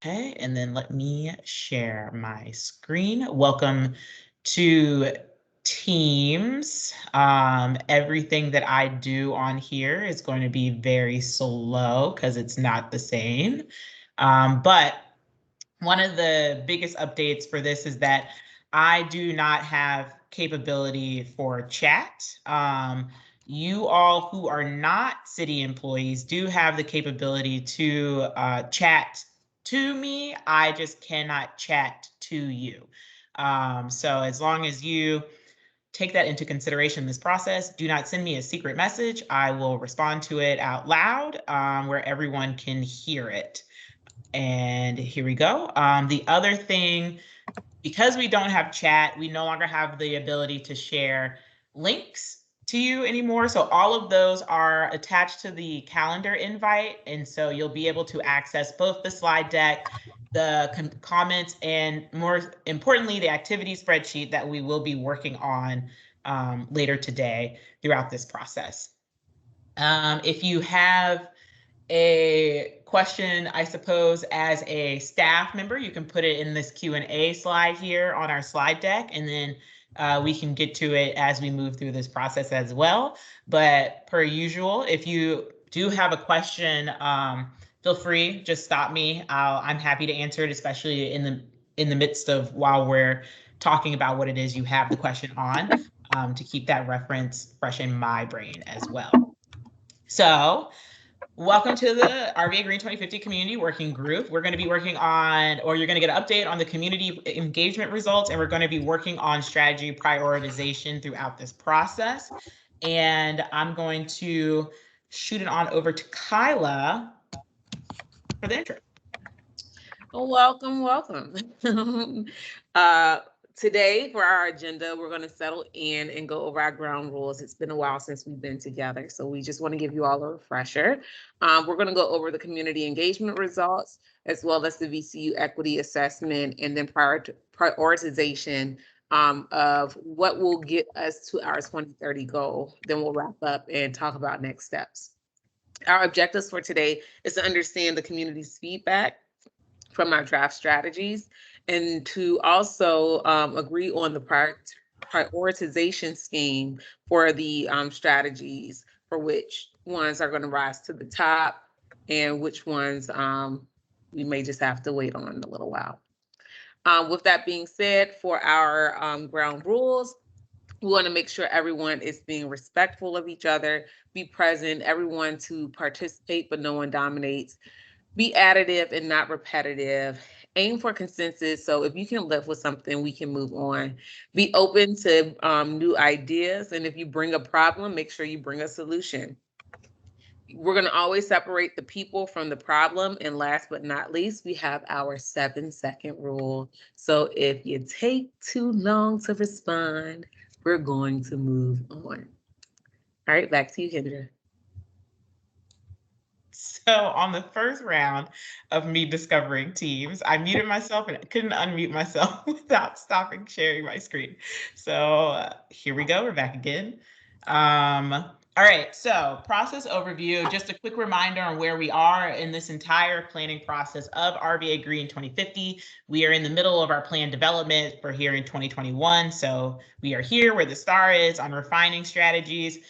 Okay, and then let me share my screen. Welcome to Teams. Everything that I do on here is going to be very slow because it's not the same. But one of the biggest updates for this is that I do not have capability for chat. You all who are not city employees do have the capability to chat to me. I just cannot chat to you. So as long as you take that into consideration in this process, do not send me a secret message. I will respond to it out loud where everyone can hear it. And here we go. The other thing, because we don't have chat, we no longer have the ability to share links to you anymore. So all of those are attached to the calendar invite. And so you'll be able to access both the slide deck, the comments, and more importantly, the activity spreadsheet that we will be working on later today throughout this process. If you have a question, I suppose, as a staff member, you can put it in this Q&A slide here on our slide deck, and then we can get to it as we move through this process as well. But per usual, if you do have a question, feel free, just stop me. I'm happy to answer it, especially in the midst of while we're talking about what it is you have the question on, to keep that reference fresh in my brain as well. So welcome to the RVAgreen 2050 Community Working Group. We're going to be working on, or you're going to get an update on the community engagement results, and we're going to be working on strategy prioritization throughout this process. And I'm going to shoot it on over to Kyla for the intro. Welcome. Today for our agenda, we're going to settle in and go over our ground rules. It's been a while since we've been together, so we just want to give you all a refresher. We're going to go over the community engagement results, as well as the VCU Equity Assessment, and then prioritization of what will get us to our 2030 goal. Then we'll wrap up and talk about next steps. Our objectives for today is to understand the community's feedback from our draft strategies, and to also agree on the prioritization scheme for the strategies, for which ones are going to rise to the top and which ones we may just have to wait on a little while. With that being said, for our ground rules, we want to make sure everyone is being respectful of each other, be present, everyone to participate, but no one dominates. Be additive and not repetitive. Aim for consensus. So if you can live with something, we can move on. Be open to new ideas. And if you bring a problem, make sure you bring a solution. We're going to always separate the people from the problem. And last but not least, we have our 7-second rule. So if you take too long to respond, we're going to move on. All right, back to you, Kendra. So on the first round of me discovering Teams, I muted myself and I couldn't unmute myself without stopping sharing my screen. So here we go. We're back again. All right, so process overview, just a quick reminder on where we are in this entire planning process of RVAgreen 2050. We are in the middle of our plan development for here in 2021. So we are here where the star is on refining strategies.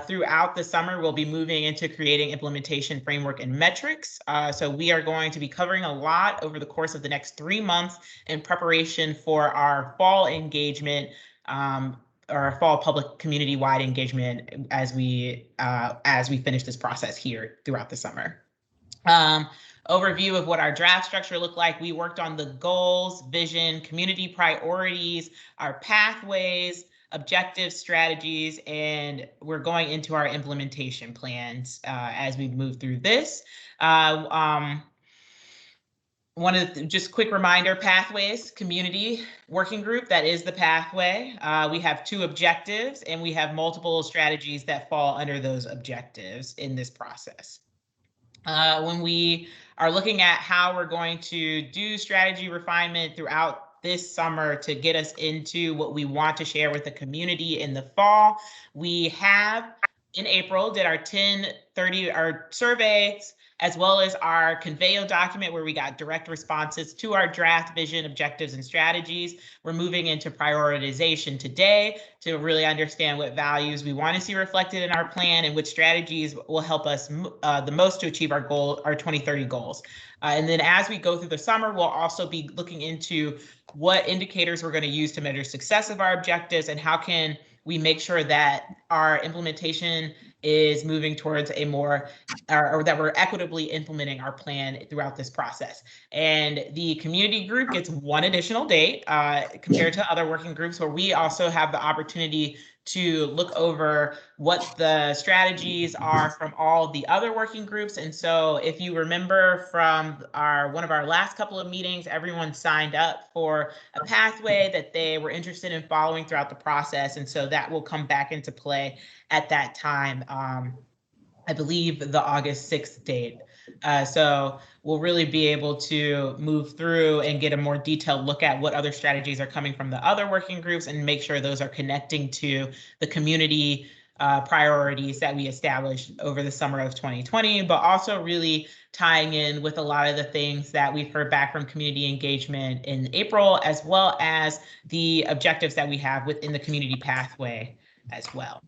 Throughout the summer, we'll be moving into creating implementation framework and metrics. So we are going to be covering a lot over the course of the next 3 months in preparation for our fall engagement, or our fall public community-wide engagement as we finish this process here throughout the summer. Overview of what our draft structure looked like. We worked on the goals, vision, community priorities, our pathways, objectives, strategies, and we're going into our implementation plans as we move through this. One of the, just quick reminder, pathways, community working group, that is the pathway. We have 2 objectives and we have multiple strategies that fall under those objectives in this process. When we are looking at how we're going to do strategy refinement throughout this summer to get us into what we want to share with the community in the fall, we have in April did our 10/30 our surveys, as well as our Conveyo document where we got direct responses to our draft vision, objectives, and strategies. We're moving into prioritization today to really understand what values we want to see reflected in our plan and which strategies will help us the most to achieve our 2030 goals. And then as we go through the summer, we'll also be looking into what indicators we're going to use to measure success of our objectives and how can we make sure that our implementation is moving towards a more, or that we're equitably implementing our plan throughout this process. And the community group gets one additional date compared to other working groups, where we also have the opportunity to look over what the strategies are from all the other working groups. And so if you remember from one of our last couple of meetings, everyone signed up for a pathway that they were interested in following throughout the process. And so that will come back into play at that time. I believe the August 6th date. So we'll really be able to move through and get a more detailed look at what other strategies are coming from the other working groups and make sure those are connecting to the community priorities that we established over the summer of 2020, but also really tying in with a lot of the things that we've heard back from community engagement in April, as well as the objectives that we have within the community pathway as well.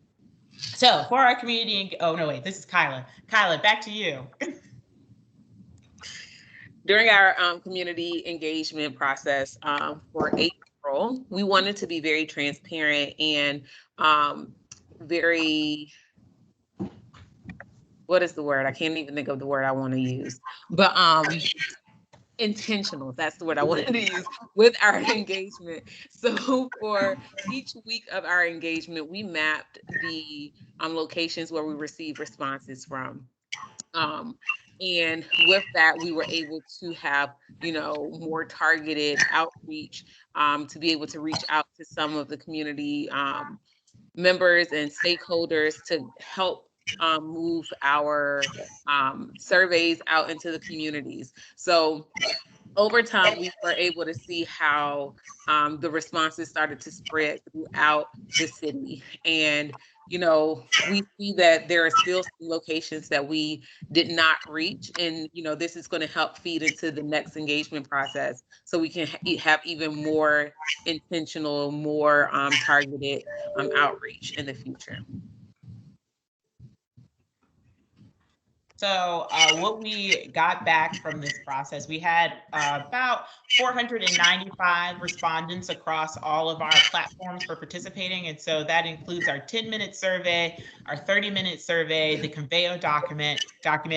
So for our community, oh no, wait, this is Kyla. Kyla, back to you. During our community engagement process for April, we wanted to be very transparent and very, what is the word? I can't even think of the word I want to use, but intentional, that's the word I wanted to use, with our engagement. So for each week of our engagement, we mapped the locations where we received responses from. And with that, we were able to have, more targeted outreach to be able to reach out to some of the community members and stakeholders to help move our surveys out into the communities. So over time, we were able to see how the responses started to spread throughout the city. And, we see that there are still some locations that we did not reach. And, this is going to help feed into the next engagement process so we can have even more intentional, more targeted outreach in the future. So what we got back from this process, we had about 495 respondents across all of our platforms for participating. And so that includes our 10-minute survey, our 30-minute survey, the Conveyo document,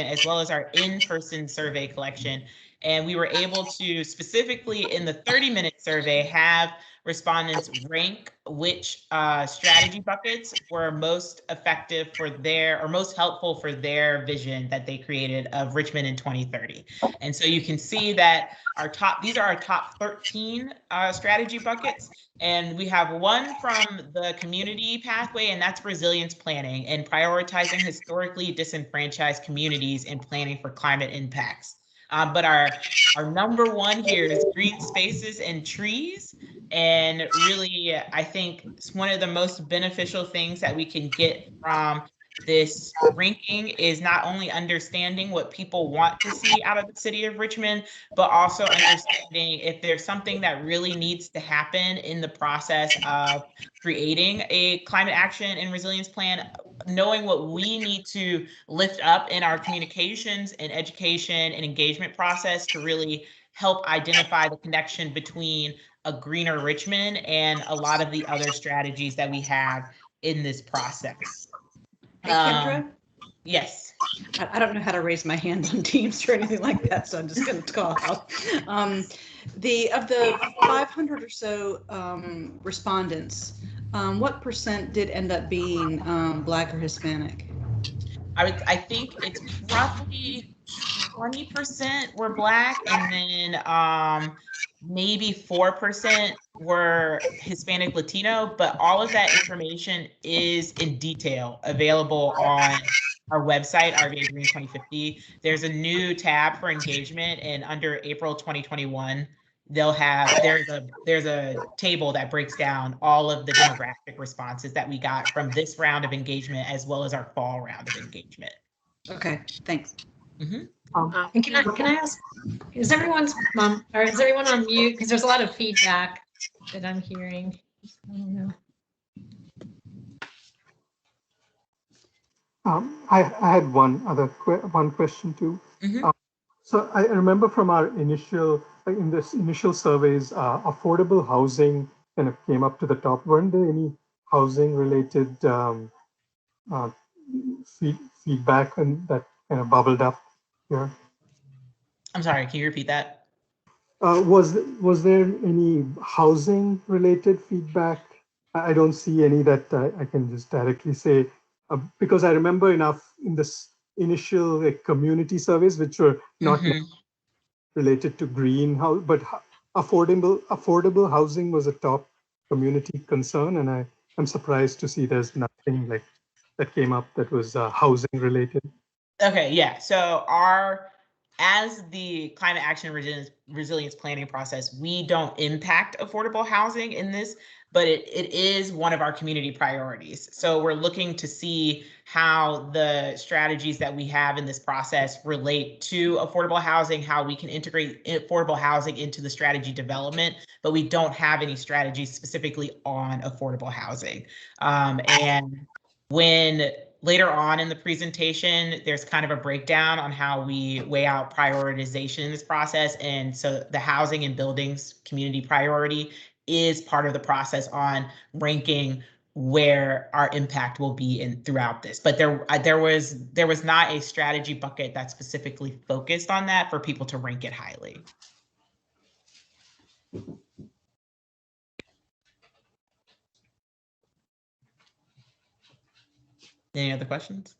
as well as our in-person survey collection. And we were able to specifically in the 30-minute survey have respondents rank which strategy buckets were most effective for their, or most helpful for their vision that they created of Richmond in 2030. And so you can see that these are our top 13 strategy buckets. And we have one from the community pathway, and that's resilience planning and prioritizing historically disenfranchised communities and planning for climate impacts. But our number one here is green spaces and trees. And really, I think it's one of the most beneficial things that we can get from this ranking is not only understanding what people want to see out of the city of Richmond, but also understanding if there's something that really needs to happen in the process of creating a climate action and resilience plan, knowing what we need to lift up in our communications and education and engagement process to really help identify the connection between a greener Richmond and a lot of the other strategies that we have in this process. Hey, Kendra? Yes. I don't know how to raise my hand on Teams or anything like that, so I'm just going to call out. Of the 500 or so respondents, what percent did end up being Black or Hispanic? I think it's roughly 20% were Black, and then maybe 4% were Hispanic Latino, but all of that information is in detail available on our website, RVAgreen 2050. There's a new tab for engagement, and under April 2021, there's a table that breaks down all of the demographic responses that we got from this round of engagement, as well as our fall round of engagement. Okay, thanks. Mm-hmm. And can I ask, is everyone's or is everyone on mute? Because there's a lot of feedback that I'm hearing. I don't know. I had one question too. Mhm. So I remember from our initial, like in this initial surveys, affordable housing kind of came up to the top. Weren't there any housing related uh, feedback and that kind of bubbled up here? I'm sorry, can you repeat that? Was there any housing related feedback? I don't see any that I can just directly say, because I remember enough in this initial community surveys, which were not related to greenhouse, but affordable housing was a top community concern, and I'm surprised to see there's nothing like that came up that was housing related. Okay, yeah. So as the climate action resilience planning process, we don't impact affordable housing in this, but it is one of our community priorities. So we're looking to see how the strategies that we have in this process relate to affordable housing, how we can integrate affordable housing into the strategy development, but we don't have any strategies specifically on affordable housing. And when later on in the presentation, there's kind of a breakdown on how we weigh out prioritization in this process. And so the housing and buildings community priority is part of the process on ranking where our impact will be in throughout this. But there was not a strategy bucket that specifically focused on that for people to rank it highly. Any other questions?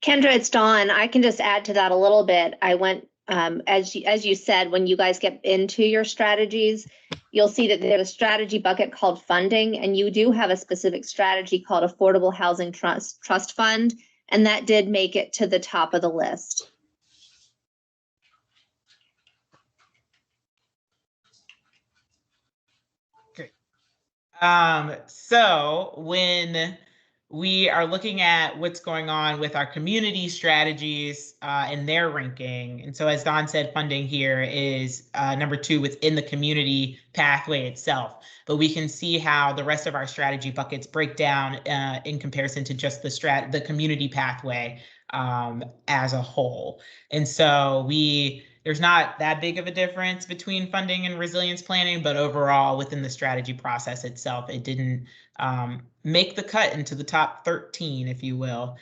Kendra, it's Dawn. I can just add to that a little bit. I went, as you said, when you guys get into your strategies, you'll see that there's a strategy bucket called funding, and you do have a specific strategy called Affordable Housing Trust Fund, and that did make it to the top of the list. Great. So when we are looking at what's going on with our community strategies and their ranking. And so as Don said, funding here is number 2 within the community pathway itself. But we can see how the rest of our strategy buckets break down in comparison to just the community pathway as a whole. And so there's not that big of a difference between funding and resilience planning, but overall within the strategy process itself, it didn't make the cut into the top 13, if you will.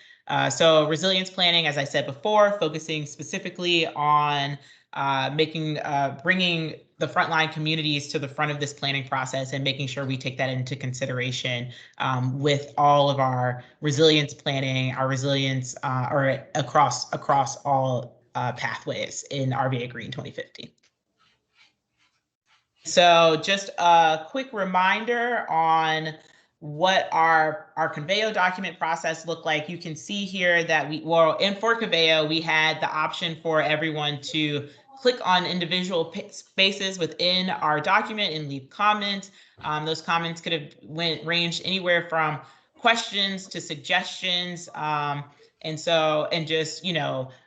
So resilience planning, as I said before, focusing specifically on bringing the frontline communities to the front of this planning process and making sure we take that into consideration with all of our resilience planning, our resilience or across all pathways in RVAgreen 2050. So just a quick reminder on what our Conveo document process looked like. You can see here that and for Conveo, we had the option for everyone to click on individual spaces within our document and leave comments. Those comments could have ranged anywhere from questions to suggestions, and just,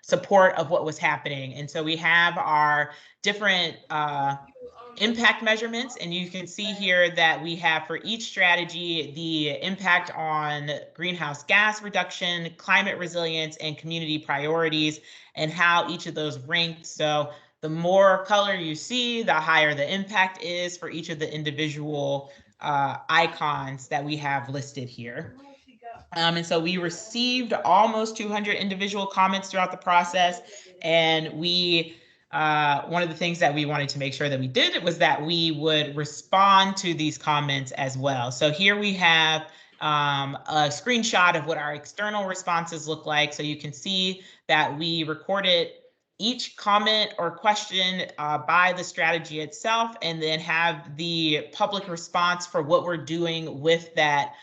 support of what was happening. And so we have our different impact measurements, and you can see here that we have for each strategy the impact on greenhouse gas reduction, climate resilience, and community priorities, and how each of those rank. So the more color you see, the higher the impact is for each of the individual icons that we have listed here. And so we received almost 200 individual comments throughout the process, and one of the things that we wanted to make sure that we did was that we would respond to these comments as well. So here we have a screenshot of what our external responses look like. So you can see that we recorded each comment or question by the strategy itself, and then have the public response for what we're doing with that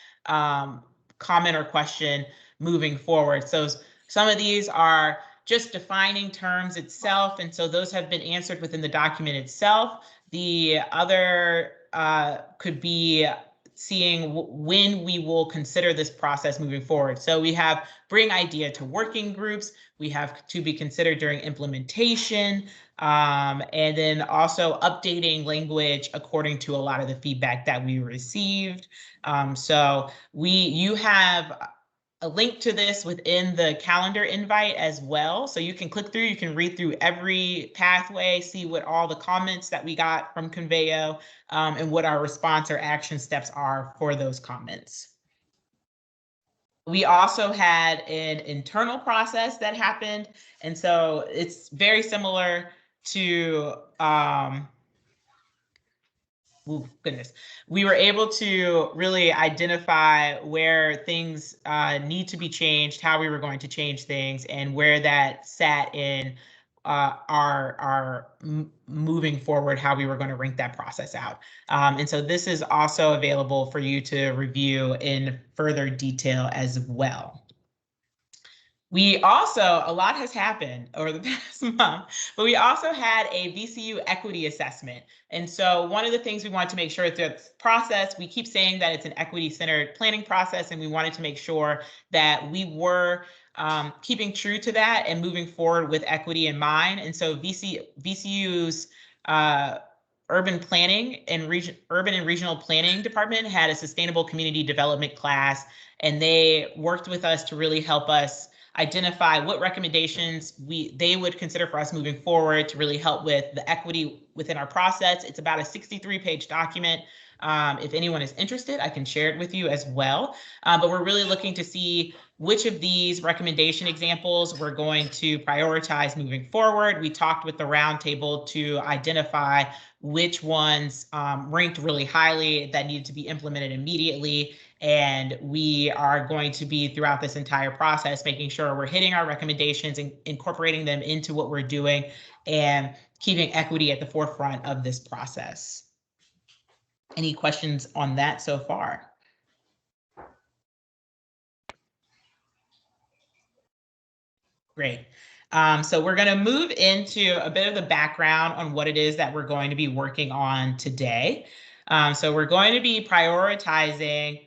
comment or question moving forward. So some of these are just defining terms itself, and so those have been answered within the document itself. The other could be seeing when we will consider this process moving forward. So we have bring idea to working groups, we have to be considered during implementation, and then also updating language according to a lot of the feedback that we received. So you have a link to this within the calendar invite as well. So you can click through, you can read through every pathway, see what all the comments that we got from Conveyo, and what our response or action steps are for those comments. We also had an internal process that happened. And so it's very similar to, oh goodness, we were able to really identify where things need to be changed, how we were going to change things, and where that sat in our moving forward, how we were going to rank that process out. And so this is also available for you to review in further detail as well. We also, a lot has happened over the past month, but we also had a VCU Equity Assessment. And so one of the things we want to make sure through this process, we keep saying that it's an equity-centered planning process, and we wanted to make sure that we were keeping true to that and moving forward with equity in mind. And so VCU's urban and regional planning department had a sustainable community development class, and they worked with us to really help us identify what recommendations they would consider for us moving forward to really help with the equity within our process. It's about a 63-page document. If anyone is interested, I can share it with you as well. But we're really looking to see which of these recommendation examples we're going to prioritize moving forward. We talked with the roundtable to identify which ones ranked really highly that needed to be implemented immediately. And we are going to be, throughout this entire process, making sure we're hitting our recommendations and incorporating them into what we're doing and keeping equity at the forefront of this process. Any questions on that so far? Great. So we're going to move into a bit of the background on what it is that we're going to be working on today. So we're going to be prioritizing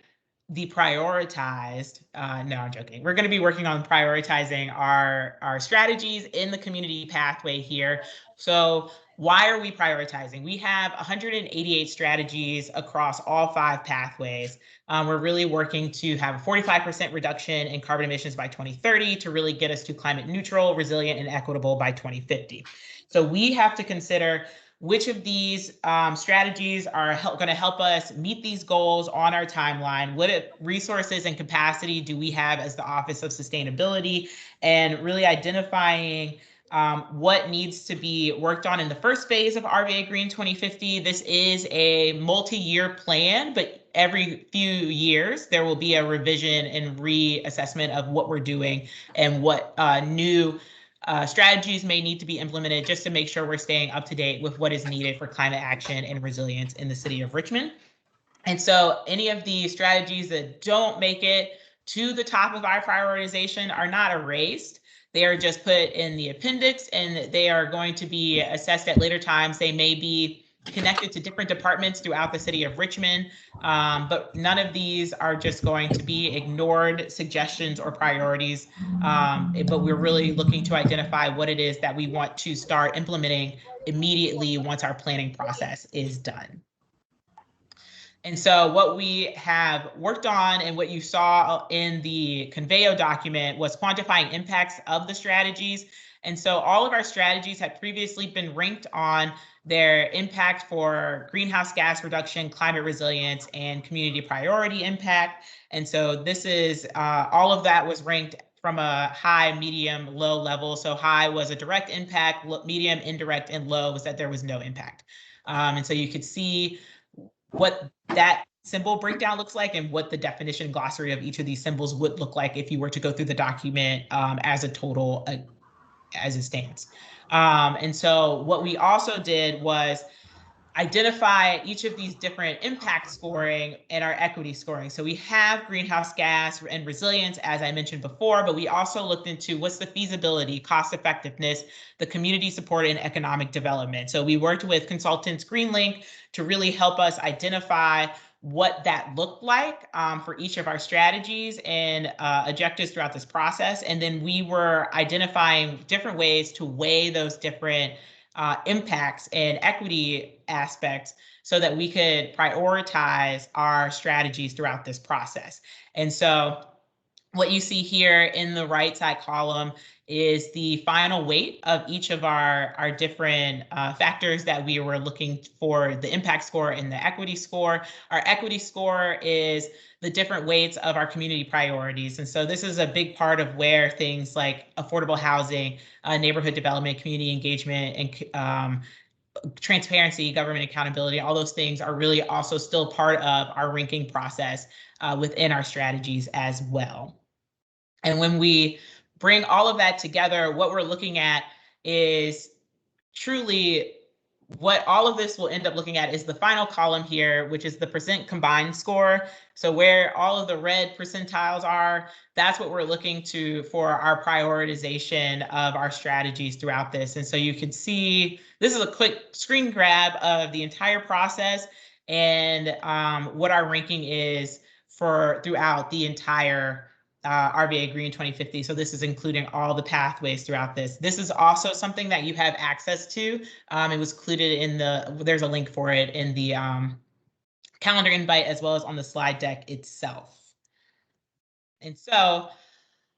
the prioritized, no, I'm joking. We're going to be working on prioritizing our strategies in the community pathway here. So why are we prioritizing? We have 188 strategies across all 5 pathways. We're really working to have a 45% reduction in carbon emissions by 2030 to really get us to climate neutral, resilient, and equitable by 2050. So we have to consider which of these strategies are going to help us meet these goals on our timeline. What resources and capacity do we have as the Office of Sustainability, and really identifying what needs to be worked on in the first phase of RVAgreen 2050. This is a multi-year plan, but every few years there will be a revision and reassessment of what we're doing and what new strategies may need to be implemented just to make sure we're staying up to date with what is needed for climate action and resilience in the city of Richmond. And so any of the strategies that don't make it to the top of our prioritization are not erased. They are just put in the appendix, and they are going to be assessed at later times. They may be connected to different departments throughout the city of Richmond, but none of these are just going to be ignored suggestions or priorities, but we're really looking to identify what it is that we want to start implementing immediately once our planning process is done. And so what we have worked on and what you saw in the Conveyo document was quantifying impacts of the strategies. And so all of our strategies had previously been ranked on their impact for greenhouse gas reduction, climate resilience, and community priority impact. And so this is, all of that was ranked from a high, medium, low level. So high was a direct impact, medium, indirect, and low was that there was no impact. And so you could see what that symbol breakdown looks like and what the definition glossary of each of these symbols would look like if you were to go through the document as a total as it stands. And so what we also did was identify each of these different impact scoring and our equity scoring. So we have greenhouse gas and resilience, as I mentioned before, but we also looked into what's the feasibility, cost effectiveness, the community support, and economic development. So we worked with consultants GreenLink to really help us identify what that looked like for each of our strategies and objectives throughout this process. And then we were identifying different ways to weigh those different impacts and equity aspects so that we could prioritize our strategies throughout this process. And so what you see here in the right side column is the final weight of each of our different factors that we were looking for, the impact score and the equity score. Our equity score is the different weights of our community priorities. And so this is a big part of where things like affordable housing, neighborhood development, community engagement, and transparency, government accountability, all those things are really also still part of our ranking process within our strategies as well. And when we bring all of that together, what we're looking at is truly what all of this will end up looking at is the final column here, which is the percent combined score. So where all of the red percentiles are, that's what we're looking to for our prioritization of our strategies throughout this. And so you can see, this is a quick screen grab of the entire process and what our ranking is for throughout the entire RVAgreen 2050. So this is including all the pathways throughout this. This is also something that you have access to. It was included in there's a link for it in the calendar invite as well as on the slide deck itself. And so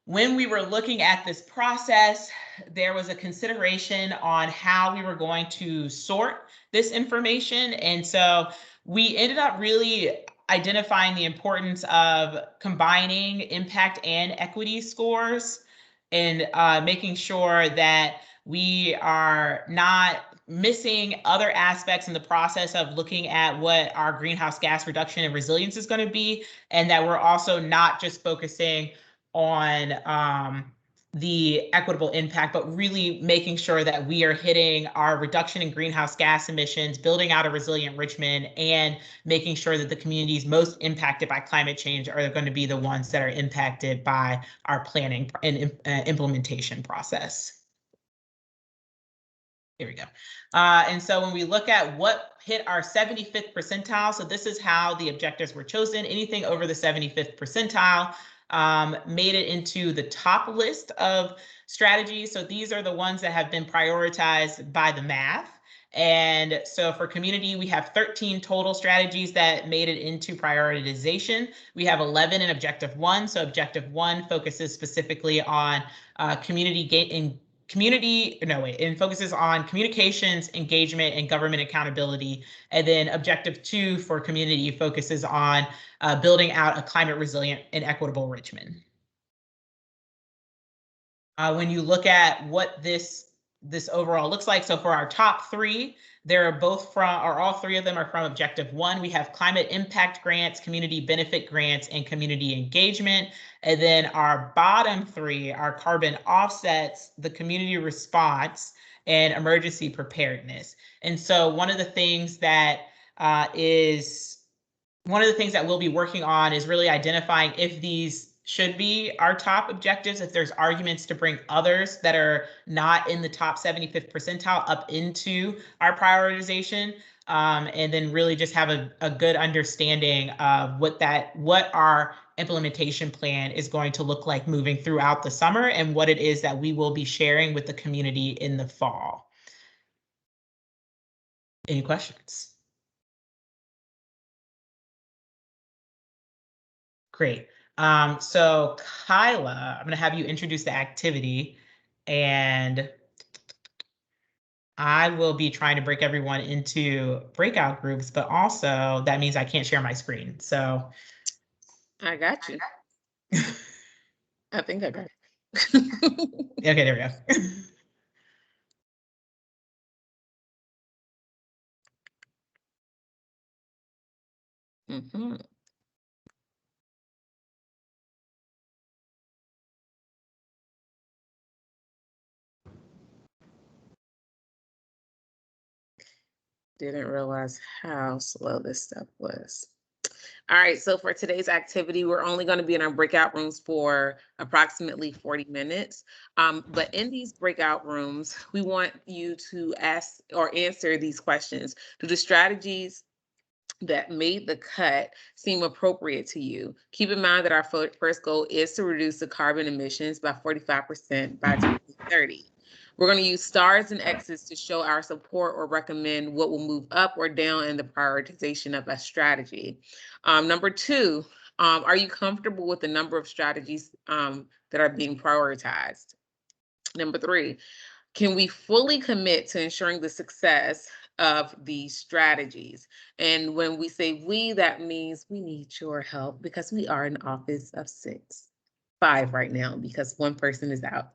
when we were looking at this process, there was a consideration on how we were going to sort this information. And so we ended up really identifying the importance of combining impact and equity scores and making sure that we are not missing other aspects in the process of looking at what our greenhouse gas reduction and resilience is going to be, and that we're also not just focusing on the equitable impact, but really making sure that we are hitting our reduction in greenhouse gas emissions, building out a resilient Richmond, and making sure that the communities most impacted by climate change are going to be the ones that are impacted by our planning and implementation process. Here we go. And so when we look at what hit our 75th percentile, so this is how the objectives were chosen. Anything over the 75th percentile made it into the top list of strategies. So these are the ones that have been prioritized by the math. And so for community, we have 13 total strategies that made it into prioritization. We have 11 in objective 1. So objective 1 focuses specifically on it focuses on communications, engagement, and government accountability. And then objective 2 for community focuses on building out a climate resilient and equitable Richmond. When you look at what this overall looks like, so for our top 3, all 3 of them are from objective 1. We have climate impact grants, community benefit grants, and community engagement. And then our bottom 3 are carbon offsets, the community response, and emergency preparedness. And so one of the things that we'll be working on is really identifying if these should be our top objectives, if there's arguments to bring others that are not in the top 75th percentile up into our prioritization, and then really just have a good understanding of what our implementation plan is going to look like moving throughout the summer and what it is that we will be sharing with the community in the fall. Any questions? Great. So Kyla, I'm going to have you introduce the activity, and I will be trying to break everyone into breakout groups, but also that means I can't share my screen. So I got you. I think I got it. Okay, there we go. Mm-hmm. Didn't realize how slow this stuff was. All right, so for today's activity, we're only going to be in our breakout rooms for approximately 40 minutes. But in these breakout rooms, we want you to ask or answer these questions. Do the strategies that made the cut seem appropriate to you. Keep in mind that our first goal is to reduce the carbon emissions by 45% by 2030. We're going to use stars and X's to show our support or recommend what will move up or down in the prioritization of a strategy. Number two, are you comfortable with the number of strategies that are being prioritized? Number three, can we fully commit to ensuring the success of these strategies? And when we say we, that means we need your help because we are an office of 5 right now because one person is out.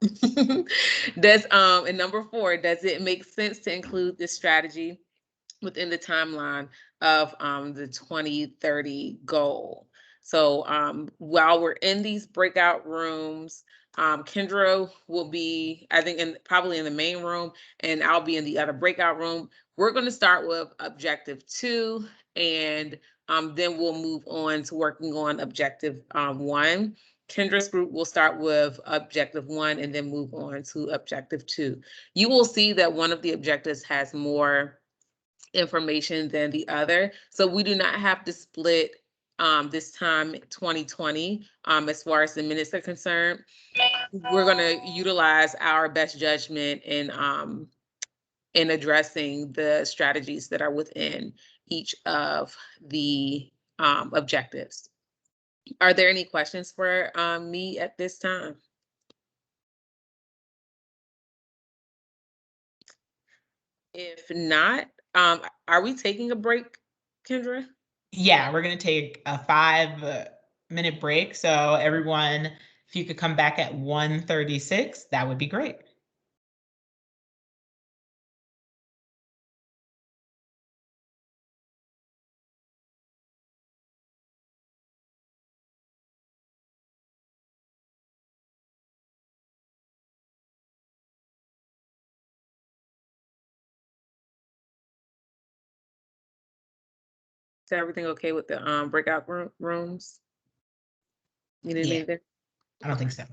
And number four, does it make sense to include this strategy within the timeline of the 2030 goal? So while we're in these breakout rooms, Kendra will be, I think, probably in the main room, and I'll be in the other breakout room. We're going to start with objective 2, and then we'll move on to working on objective 1. Kendra's group will start with objective 1 and then move on to objective 2. You will see that one of the objectives has more information than the other. So we do not have to split this time 2020 as far as the minutes are concerned. We're going to utilize our best judgment in addressing the strategies that are within each of the objectives. Are there any questions for me at this time? If not, are we taking a break, Kendra? Yeah, we're going to take a 5-minute break. So everyone, if you could come back at 1:36, that would be great. Is everything okay with the breakout rooms? You didn't Yeah. either? I don't think so.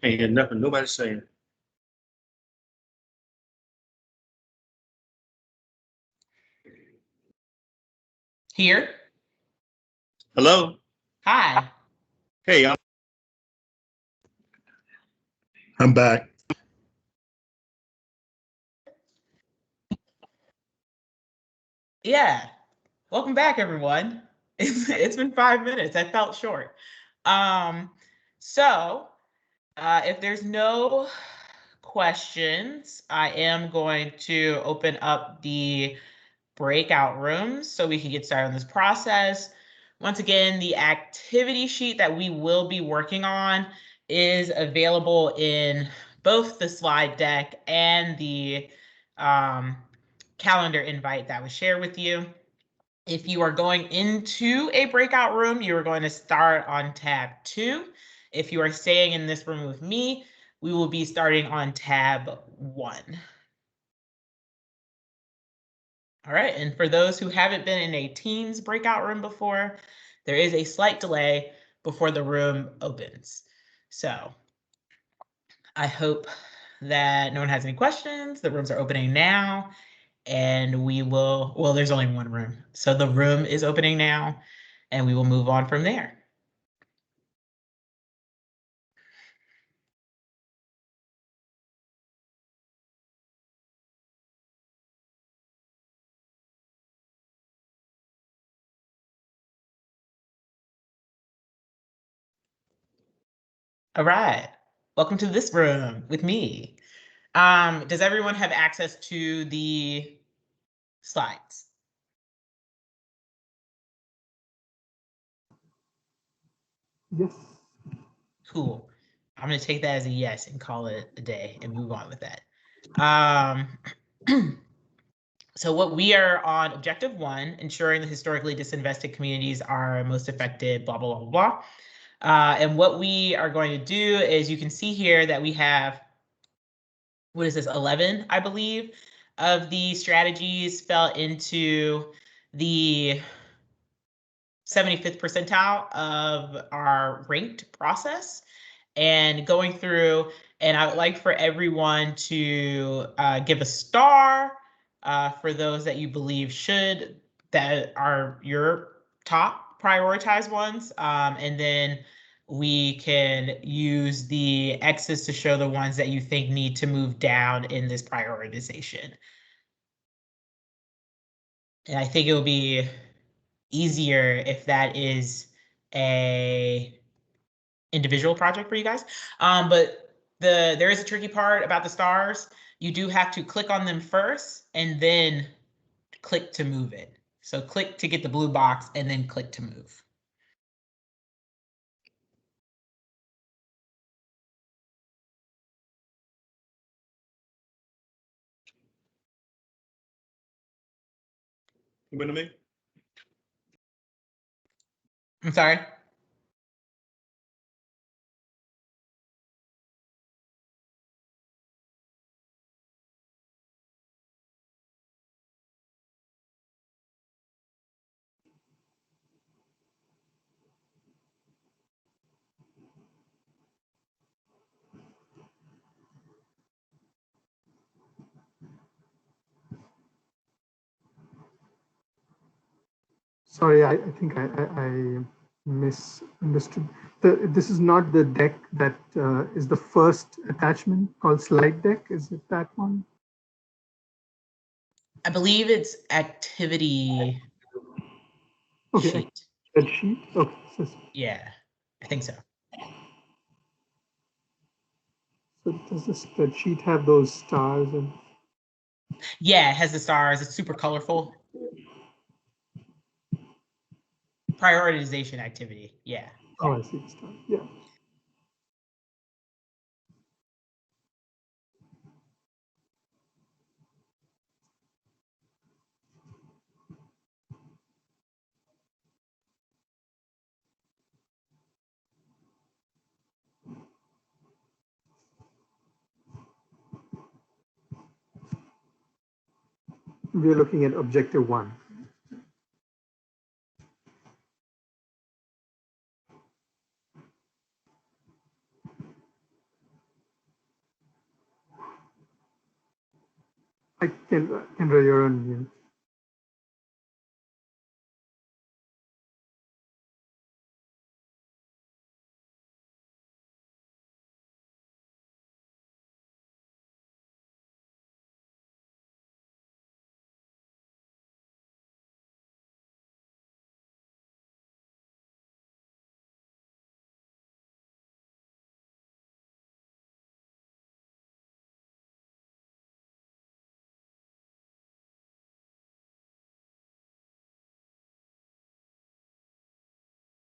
Ain't hear nothing nobody saying. Here. Hello? Hi. Hey, I'm back. Yeah. Welcome back, everyone. It's been 5 minutes. I felt short. So if there's no questions, I am going to open up the breakout rooms so we can get started on this process. Once again, the activity sheet that we will be working on is available in both the slide deck and the calendar invite that was shared with you. If you are going into a breakout room, you are going to start on tab 2. If you are staying in this room with me, we will be starting on tab 1. All right, and for those who haven't been in a Teams breakout room before, there is a slight delay before the room opens. So I hope that no one has any questions. The rooms are opening now, and we will, well, there's only one room. So the room is opening now, and we will move on from there. All right, welcome to this room with me. Does everyone have access to the slides? Yes. Cool. I'm going to take that as a yes and call it a day and move on with that. So what we are on objective 1, ensuring the historically disinvested communities are most affected, blah, blah, blah, blah. And what we are going to do is you can see here that we have, what is this, 11, I believe, of the strategies fell into the 75th percentile of our ranked process. And going through, and I would like for everyone to give a star for those that you believe that are your top prioritized ones. And then we can use the X's to show the ones that you think need to move down in this prioritization. And I think it will be easier if that is a individual project for you guys. But there is a tricky part about the stars. You do have to click on them first and then click to move it. So click to get the blue box and then click to move. You to me? I'm sorry. Sorry, I think I misunderstood. This is not the deck that is the first attachment called slide deck. Is it that one? I believe it's activity Okay, sheet. spreadsheet. Okay, so Yeah, I think so. does the spreadsheet have those stars and? Yeah, it has the stars. It's super colorful. Prioritization activity. Yeah. Oh, I see the stars. Yeah. We're looking at objective 1. Kendra, you're on mute.